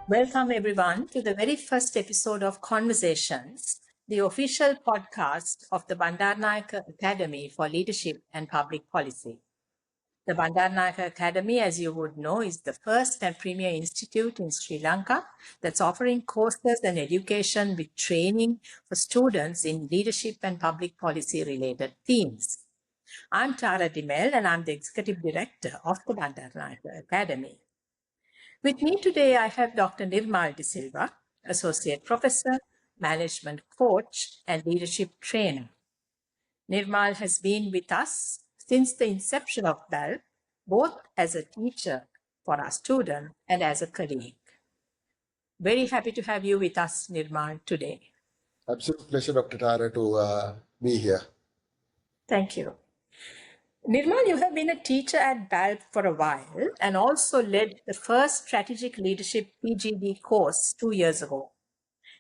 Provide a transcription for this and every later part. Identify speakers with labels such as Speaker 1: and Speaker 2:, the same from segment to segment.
Speaker 1: Welcome, everyone, to the very first episode of Conversations, the official podcast of the Bandaranaike Academy for Leadership and Public Policy. The Bandaranaike Academy, as you would know, is the first and premier institute in Sri Lanka that's offering courses and education with training for students in leadership and public policy related themes. I'm Tara Dimel, and I'm the Executive Director of the Bandaranaike Academy. With me today, I have Dr. Nirmal De Silva, Associate Professor, Management Coach, and Leadership Trainer. Nirmal has been with us since the inception of BALPP, both as a teacher for our students and as a colleague. Very happy to have you with us, Nirmal, today.
Speaker 2: Absolute pleasure, Dr. Tara, to be here.
Speaker 1: Thank you. Nirmal, you have been a teacher at BALPP for a while and also led the first Strategic Leadership PGD course 2 years ago.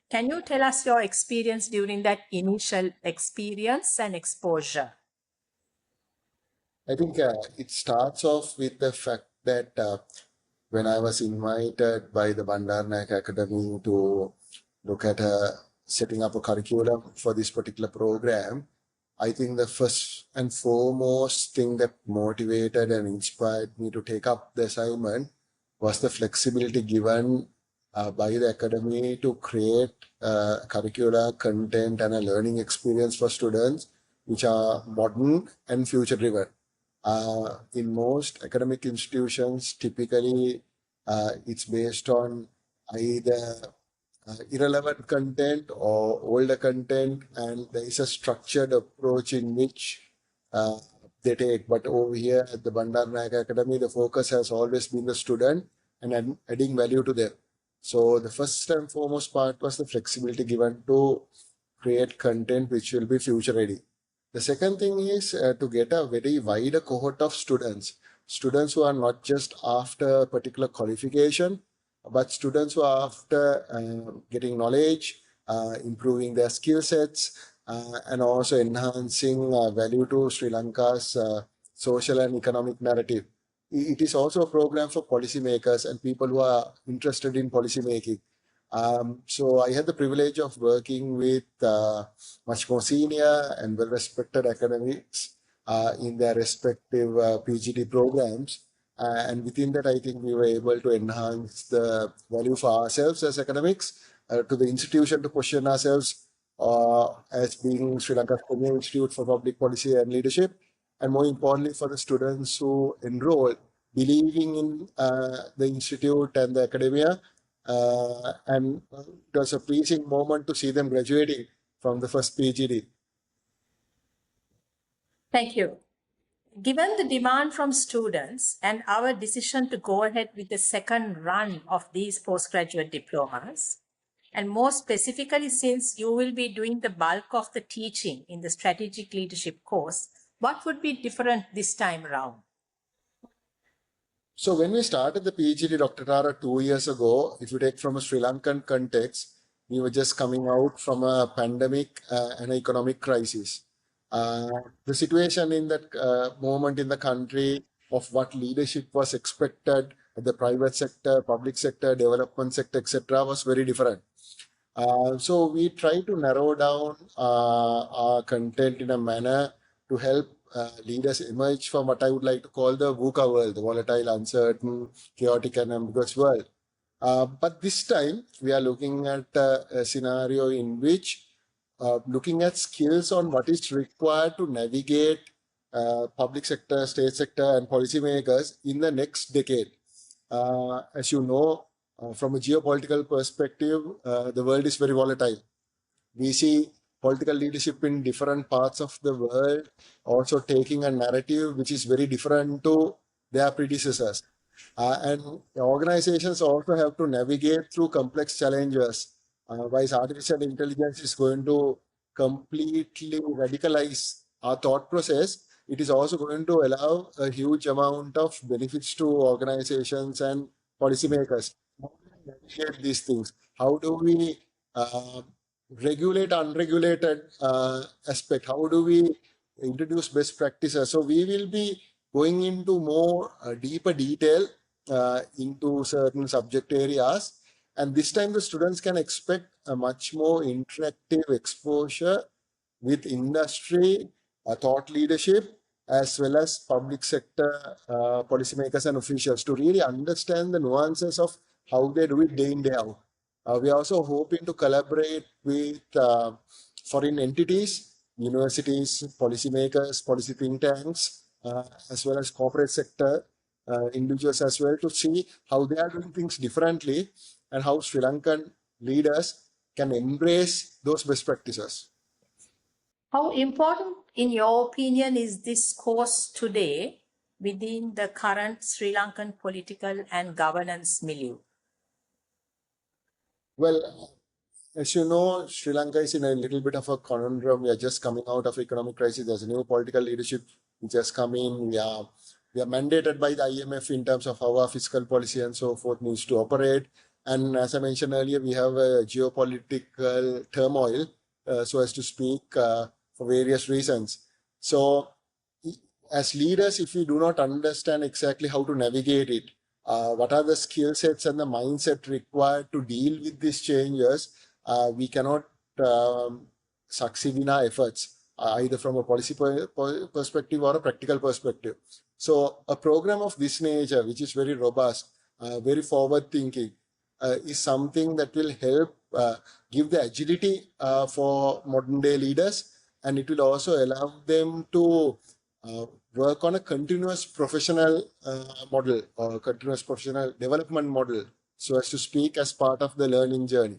Speaker 1: Can you tell us your experience during that initial experience and exposure?
Speaker 2: I think it starts off with the fact that when I was invited by the Bandaranaike Academy to look at setting up a curriculum for this particular program, I think the first and foremost thing that motivated and inspired me to take up the assignment was the flexibility given by the academy to create curricular content and a learning experience for students which are modern and future driven. In most academic institutions, typically it's based on either irrelevant content or older content, and there is a structured approach in which they take. But over here at the Bandaranaike Academy, the focus has always been the student and adding value to them. So the first and foremost part was the flexibility given to create content which will be future ready. The second thing is to get a very wider cohort of students who are not just after a particular qualification, but students who are after getting knowledge, improving their skill sets, and also enhancing value to Sri Lanka's social and economic narrative. It is also a program for policymakers and people who are interested in policy making. So I had the privilege of working with much more senior and well-respected academics in their respective PGD programs. And within that, I think we were able to enhance the value for ourselves as academics, to the institution to position ourselves as being Sri Lanka's premier institute for public policy and leadership, and more importantly for the students who enroll, believing in the institute and the academia. And it was a pleasing moment to see them graduating from the first PGD.
Speaker 1: Thank you. Given the demand from students and our decision to go ahead with the second run of these postgraduate diplomas, and more specifically, since you will be doing the bulk of the teaching in the strategic leadership course, what would be different this time around?
Speaker 2: So when we started the PGD, Dr. Tara, 2 years ago, if you take from a Sri Lankan context, we were just coming out from a pandemic and an economic crisis. The situation in that moment in the country of what leadership was expected at the private sector, public sector, development sector, etc., was very different. So we try to narrow down our content in a manner to help leaders emerge from what I would like to call the VUCA world, the volatile, uncertain, chaotic, and ambiguous world. But this time, we are looking at a scenario in which looking at skills on what is required to navigate public sector, state sector, and policymakers in the next decade. As you know, from a geopolitical perspective, the world is very volatile. We see political leadership in different parts of the world also taking a narrative which is very different to their predecessors. And organizations also have to navigate through complex challenges. While artificial intelligence is going to completely radicalize our thought process, it is also going to allow a huge amount of benefits to organizations and policymakers. How do we navigate these things? How do we regulate unregulated aspect? How do we introduce best practices? So we will be going into more deeper detail into certain subject areas. And this time the students can expect a much more interactive exposure with industry, thought leadership, as well as public sector policymakers and officials to really understand the nuances of how they do it day in, day out. We are also hoping to collaborate with foreign entities, universities, policymakers, policy think tanks, as well as corporate sector individuals as well to see how they are doing things differently and how Sri Lankan leaders can embrace those best practices.
Speaker 1: How important, in your opinion, is this course today within the current Sri Lankan political and governance milieu?
Speaker 2: Well, as you know, Sri Lanka is in a little bit of a conundrum. We are just coming out of economic crisis. There's a new political leadership which has come in. We are mandated by the IMF in terms of how our fiscal policy and so forth needs to operate. And as I mentioned earlier, we have a geopolitical turmoil, so as to speak, for various reasons. So, as leaders, if we do not understand exactly how to navigate it, what are the skill sets and the mindset required to deal with these changes, we cannot succeed in our efforts, either from a policy perspective or a practical perspective. So, a program of this nature, which is very robust, very forward thinking, is something that will help give the agility for modern day leaders, and it will also allow them to work on a continuous professional model or continuous professional development model, so as to speak, as part of the learning journey.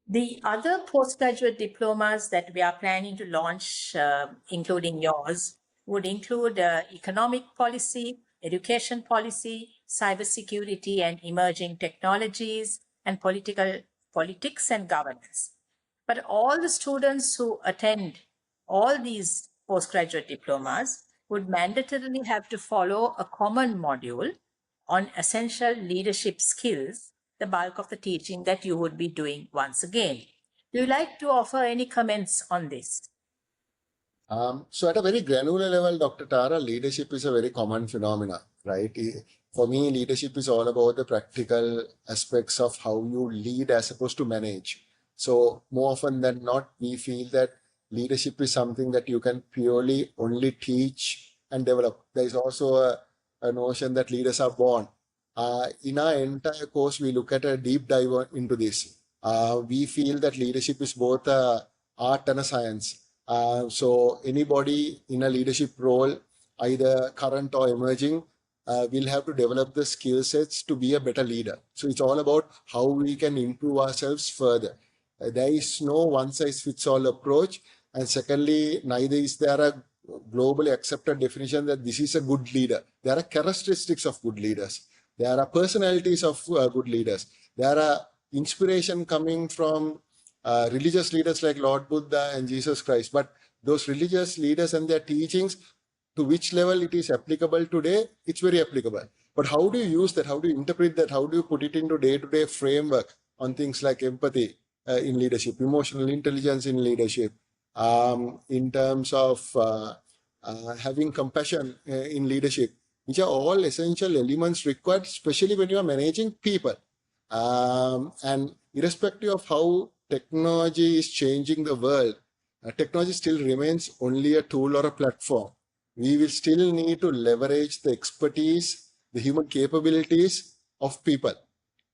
Speaker 1: The other postgraduate diplomas that we are planning to launch, including yours, would include economic policy, education policy, cybersecurity and emerging technologies, and politics and governance. But all the students who attend all these postgraduate diplomas would mandatorily have to follow a common module on essential leadership skills, the bulk of the teaching that you would be doing once again. Do you like to offer any comments on this?
Speaker 2: So at a very granular level, Dr. Tara, leadership is a very common phenomena, right? For me, leadership is all about the practical aspects of how you lead as opposed to manage. So more often than not, we feel that leadership is something that you can purely only teach and develop. There is also a notion that leaders are born. In our entire course, we look at a deep dive into this. We feel that leadership is both a art and a science. So anybody in a leadership role, either current or emerging, will have to develop the skill sets to be a better leader. So it's all about how we can improve ourselves further. There is no one size fits all approach. And secondly, neither is there a globally accepted definition that this is a good leader. There are characteristics of good leaders. There are personalities of good leaders. There are inspiration coming from religious leaders like Lord Buddha and Jesus Christ. But those religious leaders and their teachings, to which level it is applicable today, it's very applicable. But how do you use that? How do you interpret that? How do you put it into day-to-day framework on things like empathy in leadership, emotional intelligence in leadership, in terms of having compassion in leadership, which are all essential elements required, especially when you are managing people. And irrespective of how technology is changing the world, technology still remains only a tool or a platform. We will still need to leverage the expertise, the human capabilities of people.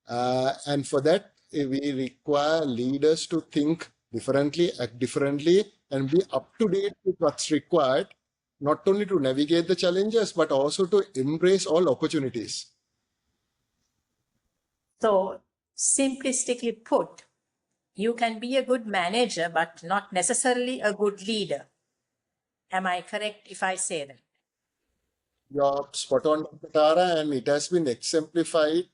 Speaker 2: And for that, we require leaders to think differently, act differently, and be up to date with what's required, not only to navigate the challenges, but also to embrace all opportunities.
Speaker 1: So, simplistically put, you can be a good manager, but not necessarily a good leader. Am I correct if I say that?
Speaker 2: You're spot on, Dr. Tara, and it has been exemplified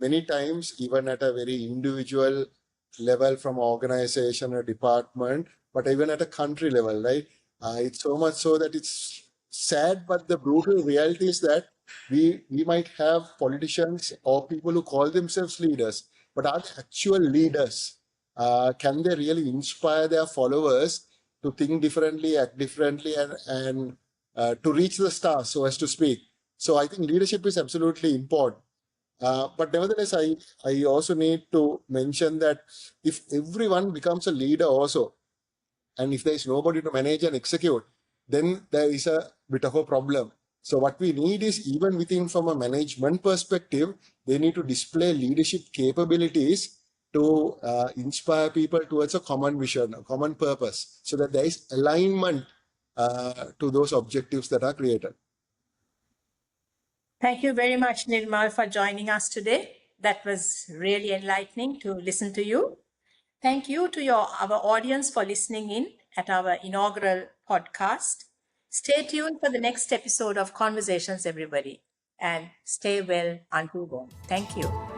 Speaker 2: many times, even at a very individual level from organization or department, but even at a country level, right? It's so much so that it's sad, but the brutal reality is that we might have politicians or people who call themselves leaders, but are they actual leaders? Can they really inspire their followers to think differently, act differently, and to reach the stars, so as to speak? So I think leadership is absolutely important. But nevertheless, I also need to mention that if everyone becomes a leader also, and if there is nobody to manage and execute, then there is a bit of a problem. So what we need is, even within from a management perspective, they need to display leadership capabilities to inspire people towards a common vision, a common purpose, so that there is alignment to those objectives that are created.
Speaker 1: Thank you very much, Nirmal, for joining us today. That was really enlightening to listen to you. Thank you to our audience for listening in at our inaugural podcast. Stay tuned for the next episode of Conversations, everybody, and stay well until then. Thank you.